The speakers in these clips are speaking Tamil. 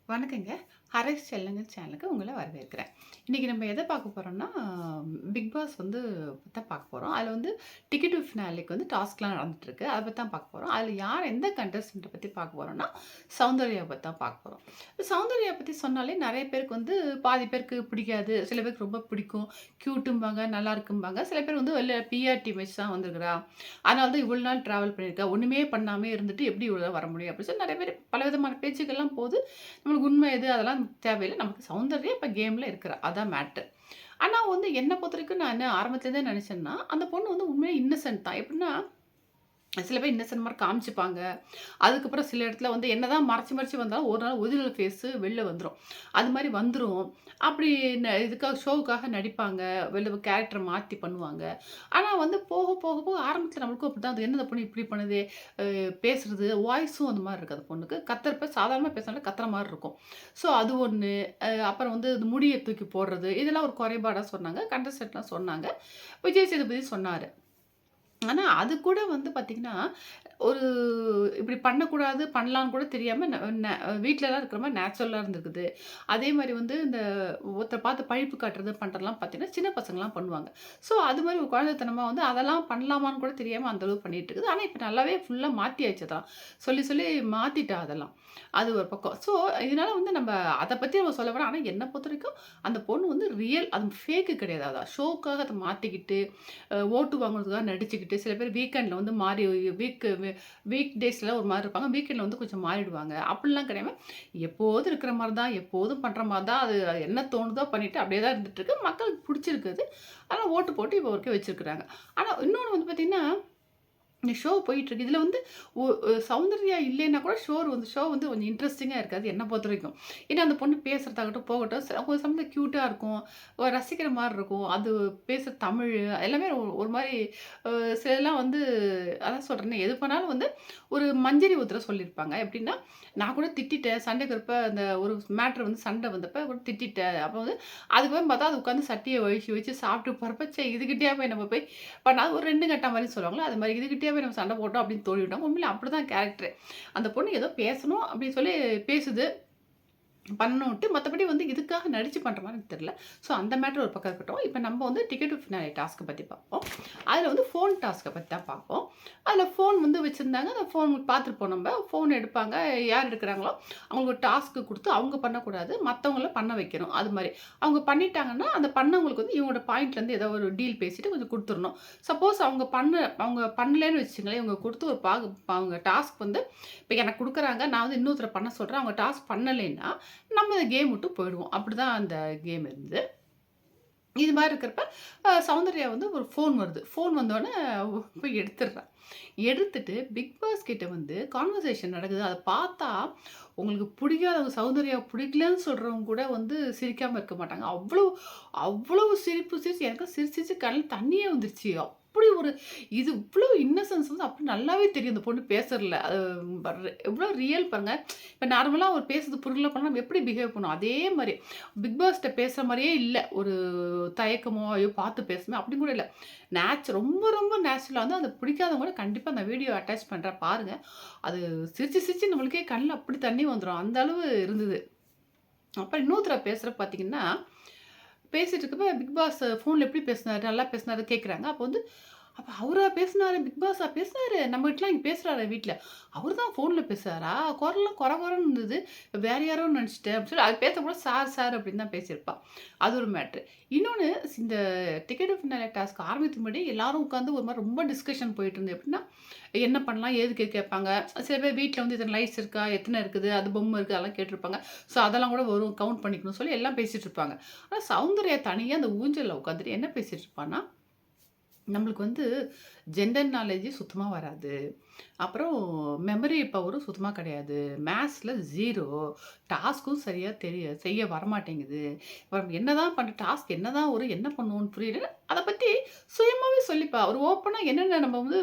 வணக்கங்க. ஹரிஷ் செல்லங்க சேனலுக்கு உங்கள வரவேற்கிறேன். இன்னைக்கு நம்ம எத பார்க்க போறோம்னா, பிக் பாஸ் வந்து தான் பார்க்க போறோம். அதுல வந்து டிக்கெட் டு ஃபினாலேக்கு வந்து டாஸ்க்லாம் நடந்துட்டுருக்கு. அத பத்தி தான் பார்க்க போறோம். அதுல யார் எந்த கண்டஸ்டன்ட்ட பத்தி பார்க்க போறோம்னா, சௌந்தர்யாவ பத்தி தான் பார்க்க போறோம். சௌந்தர்யா பத்தி சொன்னாலே நெறைய பேருக்கு வந்து பாதி பேருக்கு பிடிக்காது. சில பேருக்கு ரொம்ப பிடிக்கும். கியூட்டும்பாங்க, நல்லா இருக்கும்பாங்க. சில பேர் வந்து வெளில பிஆர் வச்சு தான் வந்திருக்கிறா. அதனால தான் இவ்வளோ நாள் டிராவல் பண்ணியிருக்கா. ஒண்ணுமே பண்ணாமயே இருந்துட்டு எப்படி இவ்வளோ தூரம் வர முடியும்? அப்படின்னு சொல்லி நெறைய பேர் பலவிதமான பேச்சுக்கள்லாம் போது. நம்மளுக்கு உண்மை எது அதெல்லாம் தேவையில்ல. நமக்கு சௌந்தர்யா இப்ப கேம்ல இருக்கிறா. அதான் மேட்டர். ஆனா வந்து என்ன பொறுத்தவரைக்கும் நான் என்ன ஆரம்பத்துலேருந்தே நெனச்சேன்னா, அந்த பொண்ணு வந்து உண்மையா இன்னசென்ட் தான். எப்படின்னா சில பேர் இன்னசென்ட் மாரி காமிச்சுப்பாங்க. அதுக்கப்புறம் சில இடத்துல வந்து என்னதான் மறைச்சு, மறைச்சு வந்தாலும் ஒரு நாள் ஒரிஜினல் ஃபேஸு வெளில வந்துரும். அது மாரி வந்துரும். அப்படி இதுக்காக ஷோவுக்காக நடிப்பாங்க. வெளில கேரக்டர மாத்தி பண்ணுவாங்க. ஆனா வந்து போக, போக, போக ஆரம்பத்துல நம்மளுக்கும் அப்படிதான் அது என்ன இந்த பொண்ணு இப்படி பண்ணுதே! பேசுறது, வாய்ஸும் அந்த மாரி இருக்கு அந்த பொண்ணுக்கு. கத்துறப்ப சாதாரணமா பேசினாலே கத்துற மாரி இருக்கும். ஸோ அது ஒண்ணு. அப்புறம் வந்து இந்த முடிய தூக்கி போடுறது, இதெல்லாம் ஒரு குறைபாடா சொன்னாங்க. கண்டஸ்டன்ட்லாம் சொன்னாங்க. விஜய் சேதுபதி சொன்னாரு. ஆனா, அது கூட வந்து பார்த்தீங்கன்னா, ஒரு இப்படி பண்ணக்கூடாது, பண்ணலான்னு கூட தெரியாம ந ந வீட்லலாம் இருக்கிற மாரி நேச்சுரலா இருந்திருக்குது. அதே மாரி வந்து இந்த ஒருத்தர பார்த்து பழிப்பு காட்டுறது, பண்றதெல்லாம் பார்த்தீங்கன்னா, சின்ன பசங்கலாம் பண்ணுவாங்க. ஸோ, அது மாரி ஒரு குழந்தைத்தனமா வந்து அதெல்லாம் பண்ணலாமான்னு கூட தெரியாம அந்த அளவுக்கு பண்ணிட்டு இருக்குது. ஆனா, இப்ப நல்லாவே ஃபுல்லா மாத்தியாச்சு அதெல்லாம். சொல்லி, சொல்லி மாத்திட்டா அதெல்லாம். அது ஒரு பக்கம். ஸோ, இதனால வந்து நம்ம அத பத்தி நம்ம சொல்ல வேணாம். ஆனா, என்ன பொறுத்தவரைக்கும் அந்த பொண்ணு வந்து ரியல் அது ஃபேக்கு கிடையாது. அதான் ஷோக்காக அத மாத்திக்கிட்டு ஓட்டு வாங்குறதுக்காக நடிச்சுக்கிட்டு, சில பேர் வீக்கெண்ட்ல வந்து மாறி வீக் டேஸ்ல ஒரு மாரி இருப்பாங்க. வீக்கெண்ட்ல வந்து கொஞ்சம் மாறிடுவாங்க. அப்படிலாம் கிடையாம, எப்போதும் இருக்கிற மாரி தான், எப்போதும் பண்ற மாரி தான். அது அது என்ன தோணுதோ பண்ணிட்டு அப்படியே தான் இருந்துட்டுருக்கு. மக்களுக்கு புடிச்சிருக்குது. ஆனா ஓட்டு போட்டு இப்போ வரைக்கும் வச்சிருக்கிறாங்க. ஆனா இன்னொன்னு வந்து பார்த்தீங்கன்னா இந்த ஷோ போயிட்டுருக்கு. இதுல வந்து ஒ சௌந்தர்யா இல்லைன்னா கூட ஷோ வந்து கொஞ்சம் இன்ட்ரஸ்டிங்கா இருக்காது, என்ன பொறுத்தவரைக்கும். ஏன்னா, அந்த பொண்ணு பேசுறதாகட்டும், போகட்டும், ஒரு சமயத்துல கியூட்டா இருக்கும். ரசிக்கிற மாரி இருக்கும். அது பேசுற தமிழ் எல்லாமே ஒரு மாரி அ சிலதெல்லாம் வந்து அதான் சொல்றேனே, எது பண்ணாலும் வந்து ஒரு மஞ்சரி ஊத்துற சொல்லியிருப்பாங்க. எப்படின்னா, நான் கூட திட்டிட்டேன். சண்டைக்கு வரப்ப அந்த ஒரு மேட்டர் வந்து சண்டை வந்தப்ப கூட திட்டிட்டேன். அப்ப வந்து அதுக்கப்புறம் பார்த்தா, அது உட்காந்து சட்டிய வழிச்சு வச்சு சாப்பிட்டு போறப்ப, ச்சே இதுகிட்டயா போய் நம்ம போய் பண்ணாது ஒரு 2 கட்டா மாரி சொல்லுவாங்கல்ல, அது மாரி இதுகிட்டயே போய் நம்ம சண்டை போட்டோம் அப்படின்னு தோணிவிட்டோம். உண்மையிலே அப்படிதான் கேரக்டரே. அந்த பொண்ணு ஏதோ பேசணும் அப்படின்னு சொல்லி பேசுது. பண்ணணுன்ட்டு மத்தபடி வந்து இதுக்காக நடிச்சு பண்ற மாரி எனக்கு தெரியல. ஸோ அந்த மேட்டர் ஒரு பக்கம் இருக்கட்டும். இப்ப நம்ம வந்து டிக்கெட் டு ஃபினாலே டாஸ்க்க பத்தி பார்ப்போம். அதுல வந்து ஃபோன் டாஸ்க்க பத்தி தான் பார்ப்போம். அதுல ஃபோன் வந்து வச்சிருந்தாங்க. அந்த ஃபோன் பார்த்துருப்போம் நம்ப. ஃபோன் எடுப்பாங்க. யார் எடுக்குறாங்களோ, அவங்களுக்கு ஒரு டாஸ்க் குடுத்து அவங்க பண்ணக்கூடாது. மத்தவங்கள பண்ண வைக்கணும். அது மாரி. அவங்க பண்ணிட்டாங்கன்னா, அந்த பண்ணவங்களுக்கு வந்து இவங்களோட பாயிண்ட்லேருந்து ஏதோ ஒரு டீல் பேசிட்டு கொஞ்சம் குடுத்துறணும். சப்போஸ் அவங்க பண்ணலன்னு வச்சுக்கங்களேன், இவங்க குடுத்து ஒரு அவங்க டாஸ்க் வந்து இப்ப எனக்கு குடுக்குறாங்க. நான் வந்து இன்னொருத்தர பண்ண சொல்றேன். அவங்க டாஸ்க் பண்ணலைன்னா, நம்ம அந்த கேம் விட்டு போயிடுவோம். அப்படிதான் அந்த கேம் இருந்தது. இது மாரி இருக்கிறப்ப, சௌந்தர்யா வந்து ஒரு ஃபோன் வருது. ஃபோன் வந்தோனே போய் எடுத்துடுறா. எடுத்துட்டு பிக் பாஸ் கிட்ட வந்து கான்வர்சேஷன் நடக்குது. அத பார்த்தா, உங்களுக்கு பிடிக்காதவங்க சௌந்தர்யாவ பிடிக்கலன்னு சொல்றவங்க கூட வந்து சிரிக்காம இருக்க மாட்டாங்க. அவ்வளவு சிரிப்பு சிரிச்சு எனக்கு சிரிச்சு சிரிச்சு கண்ல தண்ணியே வந்துருச்சு. அப்படி ஒரு இது இவ்ளோ இன்னசென்ஸ் வந்து அப்படி நல்லாவே தெரியும் இந்த பொண்ணு பேசுறதுல. அது எவ்ளோ ரியல் பாருங்க. இப்ப நார்மலா ஒரு பேசுறது புரியல பண்ணா நம்ம எப்படி பிஹேவ் பண்ணுவோம்? அதே மாரி பிக் பாஸ்ட்ட பேசுற மாரியே இல்ல. ஒரு தயக்கமோ, ஐயோ! பார்த்து பேசணுமே அப்படி கூட இல்ல. ரொம்ப ரொம்ப நேச்சுரலா வந்து அது பிடிக்காதவங்க கூட கண்டிப்பா அந்த வீடியோ அட்டாச் பண்றேன் பாருங்க. அது சிரிச்சு சிரிச்சு நம்மளுக்கே கண்ல அப்படி தண்ணி வந்துரும். அந்த அளவு இருந்தது. அப்புறம் இன்னொருத்தர பேசுறப்ப பார்த்தீங்கன்னா, பேசிட்டு இருக்கப்ப பிக் பாஸ் ஃபோன்ல எப்படி பேசினாரு? நல்லா பேசினாரு கேட்குறாங்க. அப்ப அவரா பேசினாரு? பிக் பாஸா பேசினாரு? நம்மகிட்டலாம் இங்க பேசுறாரா வீட்ல? அவரு தான் ஃபோன்ல பேசுறாரா? குரல்லாம் கொர கொரன்னு இருந்தது. வேற யாரோ நெனச்சுட்டேன். அப்படின்னு சொல்லி அது பேசக்கூட சார் அப்படின்னு தான் பேசியிருப்பா. அது ஒரு மேட்ரு. இன்னொன்னு இந்த டிக்கெட் ஃபினாலே டாஸ்க் ஆரம்பிக்கிறதுக்கு முன்னாடி எல்லாரும் உட்காந்து ஒரு மாரி ரொம்ப டிஸ்கஷன் போயிட்டு இருந்தது. எப்படின்னா, என்ன பண்ணலாம்? ஏதுக்கு கேட்பாங்க. சில பேர் வீட்ல வந்து இத்தன லைட்ஸ் இருக்கா? எத்தன இருக்குது? அது பொம்மை இருக்கு. அதெல்லாம் கேட்டிருப்பாங்க. ஸோ அதெல்லாம் கூட வரும். கவுண்ட் பண்ணிக்கணும்னு சொல்லி எல்லாம் பேசிட்டு இருப்பாங்க. ஆனா சௌந்தர்யா தனியா அந்த ஊஞ்சல்ல உட்காந்துட்டு என்ன பேசிட்டு இருப்பான்னா, நம்மளுக்கு வந்து ஜென்ரல் நாலேட்ஜ் சுத்தமா வராது. அப்புறம் மெமரி பவரும் சுத்தமா கிடையாது. மேத்ஸ்ல 0. டாஸ்க்கும் சரியா செய்ய வரமாட்டேங்குது. அப்புறம் என்னதான் டாஸ்க் என்னதான் வரும்? என்ன பண்ணுவோம்னு புரியல. அத பத்தி சுயமாவே சொல்லிப்பா. ஒரு ஓப்பனா என்னென்ன நம்ம வந்து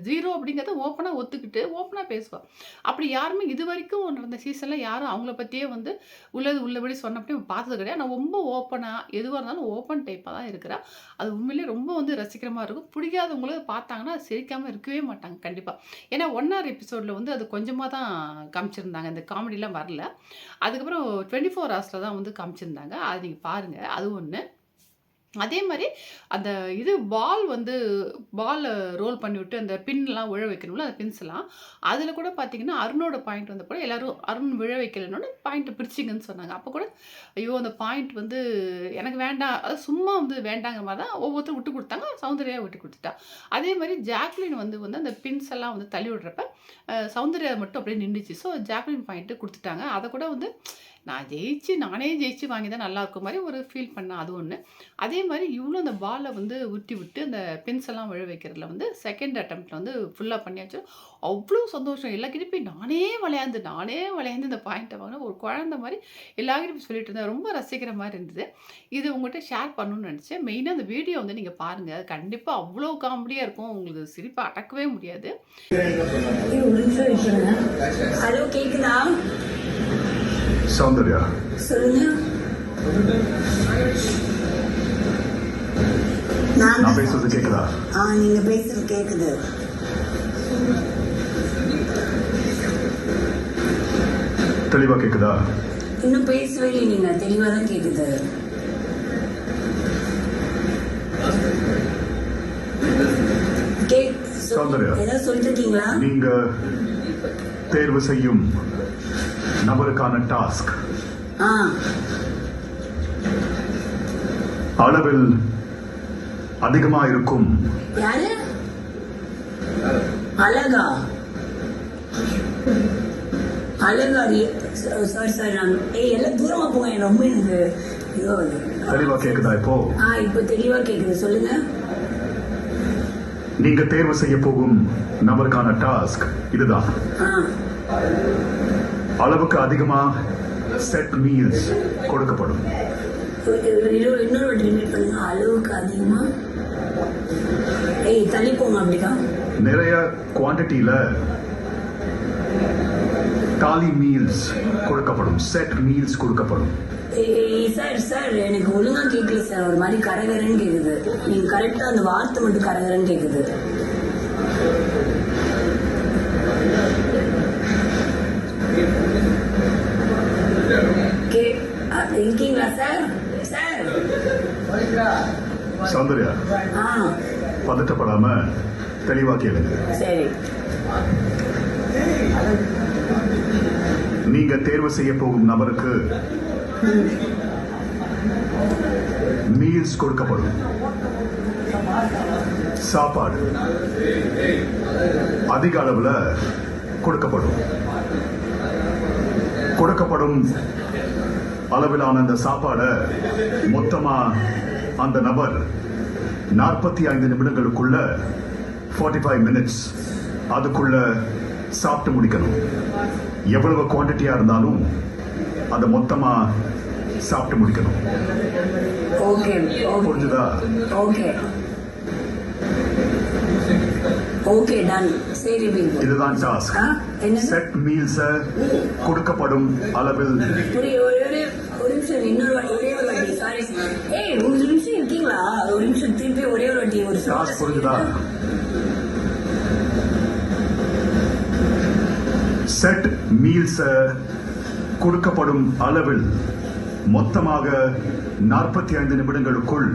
0 அப்படிங்கிறத ஓப்பனா ஒத்துக்கிட்டு, ஓப்பனா பேசுவா. அப்படி யாருமே இதுவரைக்கும் நடந்த சீசன்ல யாரும் அவங்கள பத்தியே வந்து உள்ளது உள்ளபடி சொன்னபடி பார்த்தது கிடையாது. ஆனா ரொம்ப ஓப்பனா எதுவா இருந்தாலும் ஓப்பன் டைப்பா தான் இருக்கிறா. அது உண்மையிலேயே ரொம்ப வந்து ரசிக்கிற மாரி இருக்கும். பிடிக்காதவங்களுக்கு பார்த்தாங்கன்னா சிரிக்காம இருக்கவே மாட்டாங்க கண்டிப்பா. ஏன்னா 1 எபிசோட்ல வந்து அது கொஞ்சமா தான் காமிச்சிருந்தாங்க. இந்த காமெடிலாம் வரல. அதுக்கப்புறம் 24 ஹார்ஸ்ல தான் வந்து காமிச்சிருந்தாங்க. அது நீங்க பாருங்க. அது ஒண்ணு. அதே மாரி அந்த இது பால ரோல் பண்ணிவிட்டு அந்த பின்லாம் விழ வைக்கணும்ல, அந்த பின்ஸ்லாம். அதில கூட பார்த்தீங்கன்னா, அருணோட பாயிண்ட் வந்தப்போ எல்லாரும் அருண் விழ வைக்கலன்னோனே பாயிண்ட்ட பிரிச்சிங்கன்னு சொன்னாங்க. அப்ப கூட ஐயோ! அந்த பாயிண்ட் வந்து எனக்கு வேண்டாம். அது சும்மா வந்து வேண்டாங்கிற மாரி தான் ஒவ்வொருத்தரும் விட்டு குடுத்தாங்க. சௌந்தர்யா விட்டு குடுத்துட்டா. அதே மாரி ஜாக்லின் வந்து வந்து அந்த பின்ஸ் எல்லாம் வந்து தள்ளி விடுறப்ப, சௌந்தர்யா மட்டும் அப்படியே நின்னுச்சு. ஸோ ஜாக்லின் பாயிண்ட் குடுத்துட்டாங்க. அத கூட வந்து நானே ஜெயிச்சு வாங்கி தான் நல்லாயிருக்கும் மாரி ஒரு ஃபீல் பண்ணேன். அது ஒண்ணு. அதே மாரி இவளும் அந்த பால வந்து உருட்டி விட்டு, அந்த பின்ஸ் எல்லாம் விழ வைக்கிறதுல வந்து 2ண்ட் அட்டெம்ப்ட்ல வந்து ஃபுல்லா பண்ணியாச்சு. அவ்ளோ சந்தோஷம். எல்லார்கிட்டயும் போய் நானே விளையாந்து இந்த பாயிண்ட்ட வாங்கினேன். ஒரு குழந்தை மாரி எல்லார்கிட்டயும் போய் சொல்லிட்டு இருந்தேன். ரொம்ப ரசிக்கிற மாரி இருந்தது. இது உங்கள்ட்ட ஷேர் பண்ணணும்னு நெனச்சேன். மெயினா அந்த வீடியோ வந்து நீங்க பாருங்க. கண்டிப்பா அவ்ளோ காமெடியா இருக்கும். உங்களுக்கு சிரிப்ப அடக்கவே முடியாது. ஹலோ, கேக்குதா? சௌந்தர்யா சொல்லுங்க. நான் பேசுறது கேக்குதா? நீங்க பேசுறது கேக்குது. தெளிவா கேக்குதா? இன்னும் பேசவே இல்லை. நீங்க தெளிவா தான் கேக்குது. சௌந்தர்யா, ஏதாவது சொல்லிட்டு இருக்கீங்களா? நீங்க தேர்வு செய்யும் நபருக்கான டாஸ்க் அளவில் அதிகமா இருக்கும். யாரு? அழகா? சாரி நான் எல்லாம் தூரமா போங்க. ரொம்ப எனக்கு தெளிவா கேக்குதா? இப்போ தெளிவா கேக்குது. சொல்லுங்க. நீங்க தேர்வு செய்ய போகும் நபருக்கான டாஸ்க் இதுதான். அளவுக்கு அதிகமா செட் மீல்ஸ் கொடுக்கப்படும். இன்னொரு வாட்டி ரிப்பீட் பண்ணுங்க. அளவுக்கு அதிகமா தள்ளி போங்க. அப்படிதான் நிறைய குவான்டிட்டியில தாலி மீல்ஸ் கொடுக்கப்படும். செட் மீல்ஸ் கொடுக்கப்படும். சார் எனக்கு ஒழுங்கா கேட்கல சார். ஒரு மாதிரி கரகரன்னு கேக்குது. நீங்க கரெக்டா அந்த வார்த்தை மட்டும் கரகரன்னு கேக்குது. இருக்கீங்களா சார்? சௌந்தர்யா, பதட்டப்படாம தெளிவா கேளுங்க. சரி. நீங்க தேர்வு செய்ய போகும் நபருக்கு மீல்ஸ் கொடுக்கப்படும். சாப்பாடு அதிக அளவுல கொடுக்கப்படும் அளவிலான அந்த சாப்பாடை மொத்தமா அந்த நபர் 45 நிமிடங்களுக்குள்ள 45 மினிட்ஸ் அதுக்குள்ள சாப்பிட்டு முடிக்கணும். எவ்வளவு குவான்டிட்டியா இருந்தாலும் அதை மொத்தமா சாப்பிட்டு முடிக்கணும். புரிஞ்சுதா? Okay done. சரி, இதுதான் டாஸ்க். செட் மீல்ஸ் கொடுக்கப்படும் அளவில். ஒரு நிமிஷம், இன்னொரு ஒரே ஒரு வாட்டி. சாரி, ஒரு நிமிஷம் இருக்கீங்களா? ஒரு நிமிஷம் திருப்பி ஒரே ஒரு வாட்டி. ஒரு டாஸ்க் புரிஞ்சுதா? செட் மீல்ஸ் கொடுக்கப்படும் அளவில் மொத்தமாக 45 நிமிடங்களுக்குள்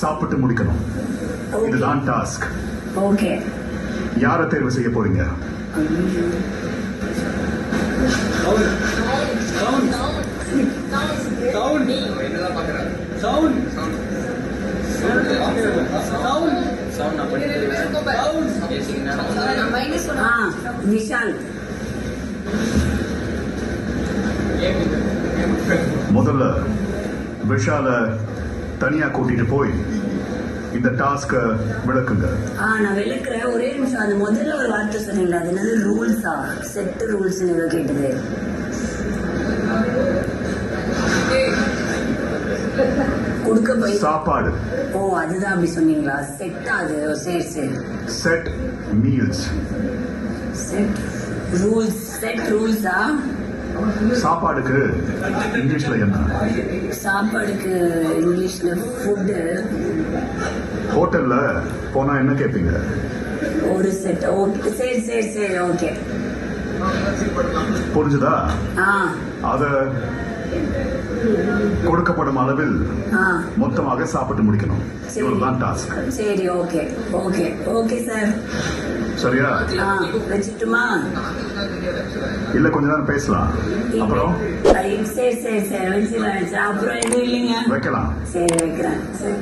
சாப்பிட்டு முடிக்கணும். இதுதான் டாஸ்க். ஓகே. யாரை தேர்வு செய்ய போறீங்க? விஷால். முதல்ல விஷால தனியா கூட்டிட்டு போய் இந்த டாஸ்க விளக்குங்க. நான் விளக்குறேன். ஒரே நிமிஷம். அது முதல்ல ஒரு வார்த்தை சொன்னீங்களா? அது என்னது? ரூல்ஸா? செட் ரூல்ஸ் கேட்டது. கொடுக்க சாப்பாடு. அதுதான் அப்படி சொன்னீங்களா? செட். அது சரி. Set meals. செட் ரூல்ஸா? சாப்பாடுக்கு இங்கிலீஷ்ல என்ன? சாப்பாடுக்கு இங்கிலீஷ்ல ஃபுட்டு. ஹோட்டல்ல போனா என்ன கேட்பீங்க? ஒரு செட். ஓகே, சரி சரி சரி, ஓகே. புரிஞ்சுதா? ஆ அத கொடுக்கப்படும் அளவில் ஆ மொத்தமாக சாப்பிட்டு முடிக்கணும். சரி. இவ்வளவுதான் டாஸ்க். சரி, ஓகே ஓகே ஓகே சார். சரியா? ஆ வச்சுட்டுமா? இல்ல கொஞ்ச நேரம் பேசலாம். அப்புறம் சரி சரி சரி சரி, வச்சு அப்புறம் எதுவும் இல்லைங்க. வைக்கலாம். சரி வைக்கிறேன். சரி.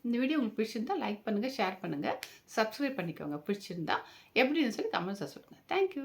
இந்த வீடியோ உங்களுக்கு பிடிச்சிருந்தா லைக் பண்ணுங்கள், ஷேர் பண்ணுங்கள், சப்ஸ்கிரைப் பண்ணிக்கோங்க. பிடிச்சிருந்தா எப்படின்னு சொல்லி கமெண்ட்ஸை சொல்லுங்கள். தேங்க்யூ.